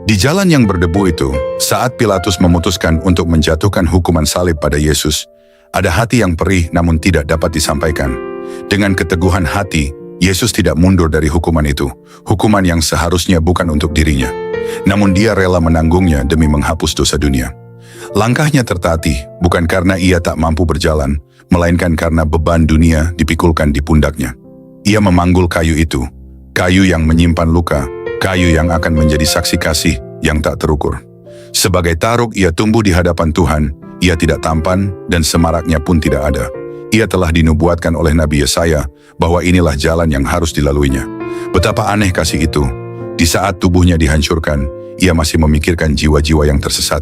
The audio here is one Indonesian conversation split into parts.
Di jalan yang berdebu itu, saat Pilatus memutuskan untuk menjatuhkan hukuman salib pada Yesus, ada hati yang perih namun tidak dapat disampaikan. Dengan keteguhan hati, Yesus tidak mundur dari hukuman itu, hukuman yang seharusnya bukan untuk dirinya. Namun dia rela menanggungnya demi menghapus dosa dunia. Langkahnya tertatih, bukan karena ia tak mampu berjalan, melainkan karena beban dunia dipikulkan di pundaknya. Ia memanggul kayu itu, kayu yang menyimpan luka, kayu yang akan menjadi saksi kasih yang tak terukur. Sebagai taruk ia tumbuh di hadapan Tuhan, ia tidak tampan dan semaraknya pun tidak ada. Ia telah dinubuatkan oleh Nabi Yesaya bahwa inilah jalan yang harus dilaluinya. Betapa aneh kasih itu. Di saat tubuhnya dihancurkan, ia masih memikirkan jiwa-jiwa yang tersesat.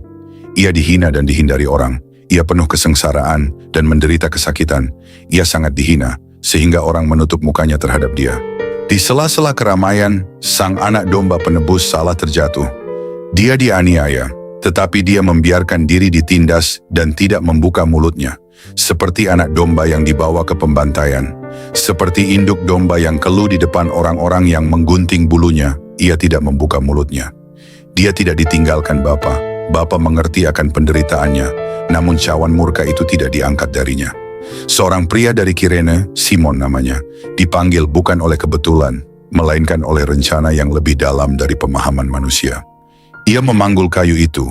Ia dihina dan dihindari orang. Ia penuh kesengsaraan dan menderita kesakitan. Ia sangat dihina, sehingga orang menutup mukanya terhadap dia. Di sela-sela keramaian, sang anak domba penebus salah terjatuh. Dia dianiaya, tetapi dia membiarkan diri ditindas dan tidak membuka mulutnya. Seperti anak domba yang dibawa ke pembantaian. Seperti induk domba yang keluh di depan orang-orang yang menggunting bulunya, ia tidak membuka mulutnya. Dia tidak ditinggalkan Bapa. Bapa mengerti akan penderitaannya, namun cawan murka itu tidak diangkat darinya. Seorang pria dari Kirene, Simon namanya, dipanggil bukan oleh kebetulan, melainkan oleh rencana yang lebih dalam dari pemahaman manusia. Ia memanggul kayu itu,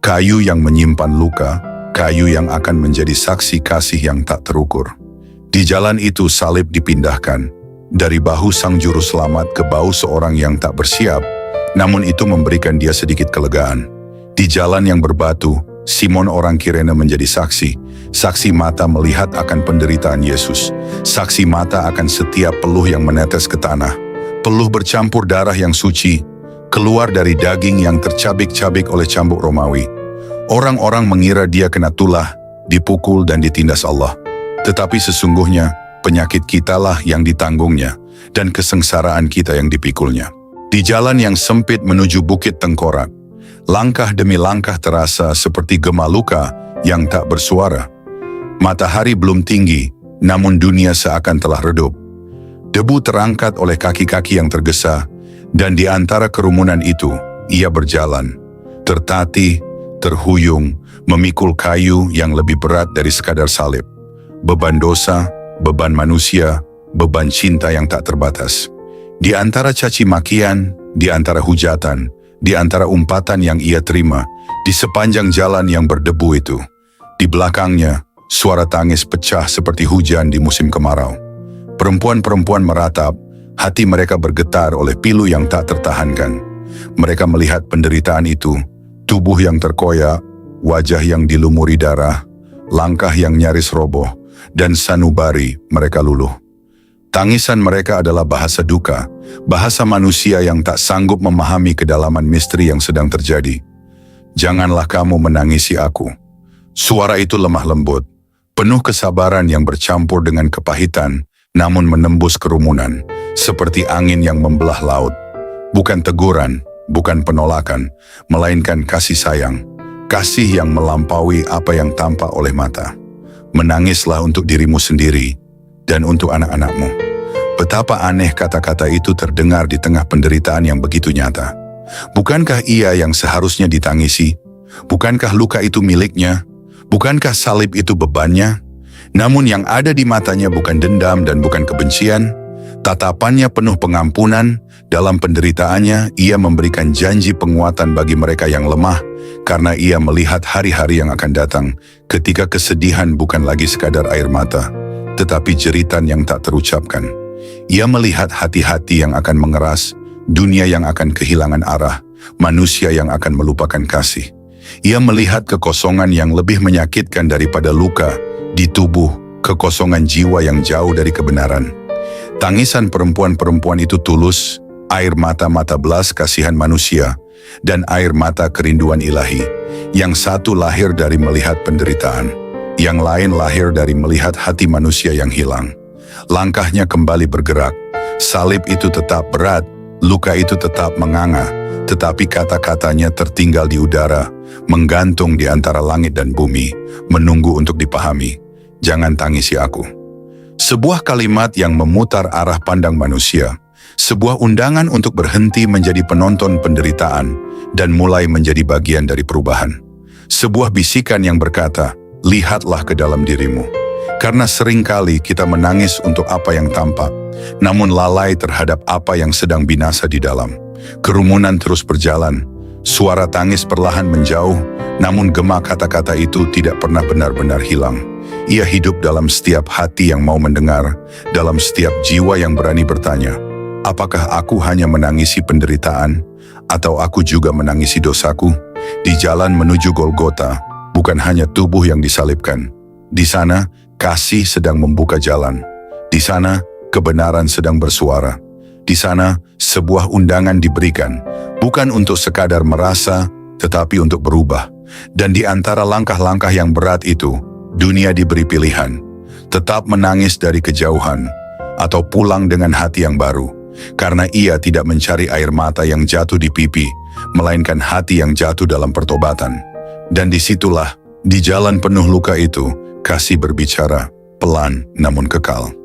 kayu yang menyimpan luka, kayu yang akan menjadi saksi kasih yang tak terukur. Di jalan itu salib dipindahkan, dari bahu sang juru selamat ke bahu seorang yang tak bersiap, namun itu memberikan dia sedikit kelegaan. Di jalan yang berbatu, Simon orang Kirene menjadi saksi mata melihat akan penderitaan Yesus, saksi mata akan setiap peluh yang menetes ke tanah, peluh bercampur darah yang suci, keluar dari daging yang tercabik-cabik oleh cambuk Romawi. Orang-orang mengira dia kena tulah, dipukul dan ditindas Allah. Tetapi sesungguhnya penyakit kitalah yang ditanggungnya dan kesengsaraan kita yang dipikulnya. Di jalan yang sempit menuju Bukit Tengkorak, langkah demi langkah terasa seperti gema luka yang tak bersuara. Matahari belum tinggi, namun dunia seakan telah redup. Debu terangkat oleh kaki-kaki yang tergesa, dan di antara kerumunan itu, ia berjalan, tertatih, terhuyung, memikul kayu yang lebih berat dari sekadar salib. Beban dosa, beban manusia, beban cinta yang tak terbatas. Di antara caci makian, di antara hujatan, di antara umpatan yang ia terima, di sepanjang jalan yang berdebu itu, di belakangnya, suara tangis pecah seperti hujan di musim kemarau. Perempuan-perempuan meratap, hati mereka bergetar oleh pilu yang tak tertahankan. Mereka melihat penderitaan itu, tubuh yang terkoyak, wajah yang dilumuri darah, langkah yang nyaris roboh, dan sanubari mereka luluh. Tangisan mereka adalah bahasa duka, bahasa manusia yang tak sanggup memahami kedalaman misteri yang sedang terjadi. Janganlah kamu menangisi aku. Suara itu lemah lembut, penuh kesabaran yang bercampur dengan kepahitan, namun menembus kerumunan, seperti angin yang membelah laut. Bukan teguran, bukan penolakan, melainkan kasih sayang, kasih yang melampaui apa yang tampak oleh mata. Menangislah untuk dirimu sendiri dan untuk anak-anakmu. Betapa aneh kata-kata itu terdengar di tengah penderitaan yang begitu nyata. Bukankah ia yang seharusnya ditangisi? Bukankah luka itu miliknya? Bukankah salib itu bebannya? Namun yang ada di matanya bukan dendam dan bukan kebencian. Tatapannya penuh pengampunan. Dalam penderitaannya, ia memberikan janji penguatan bagi mereka yang lemah, karena ia melihat hari-hari yang akan datang, ketika kesedihan bukan lagi sekadar air mata, tetapi jeritan yang tak terucapkan. Ia melihat hati-hati yang akan mengeras, dunia yang akan kehilangan arah, manusia yang akan melupakan kasih. Ia melihat kekosongan yang lebih menyakitkan daripada luka di tubuh, kekosongan jiwa yang jauh dari kebenaran. Tangisan perempuan-perempuan itu tulus, air mata-mata belas kasihan manusia, dan air mata kerinduan ilahi. Yang satu lahir dari melihat penderitaan, yang lain lahir dari melihat hati manusia yang hilang. Langkahnya kembali bergerak, salib itu tetap berat, luka itu tetap menganga, tetapi kata-katanya tertinggal di udara, menggantung di antara langit dan bumi, menunggu untuk dipahami. Jangan tangisi aku. Sebuah kalimat yang memutar arah pandang manusia, sebuah undangan untuk berhenti menjadi penonton penderitaan, dan mulai menjadi bagian dari perubahan. Sebuah bisikan yang berkata, lihatlah ke dalam dirimu. Karena seringkali kita menangis untuk apa yang tampak, namun lalai terhadap apa yang sedang binasa di dalam. Kerumunan terus berjalan, suara tangis perlahan menjauh, namun gema kata-kata itu tidak pernah benar-benar hilang. Ia hidup dalam setiap hati yang mau mendengar, dalam setiap jiwa yang berani bertanya, apakah aku hanya menangisi penderitaan, atau aku juga menangisi dosaku? Di jalan menuju Golgota, bukan hanya tubuh yang disalibkan. Di sana, kasih sedang membuka jalan. Di sana, kebenaran sedang bersuara. Di sana, sebuah undangan diberikan, bukan untuk sekadar merasa, tetapi untuk berubah. Dan di antara langkah-langkah yang berat itu, dunia diberi pilihan, tetap menangis dari kejauhan, atau pulang dengan hati yang baru. Karena ia tidak mencari air mata yang jatuh di pipi, melainkan hati yang jatuh dalam pertobatan. Dan disitulah, di jalan penuh luka itu, kasih berbicara, pelan namun kekal.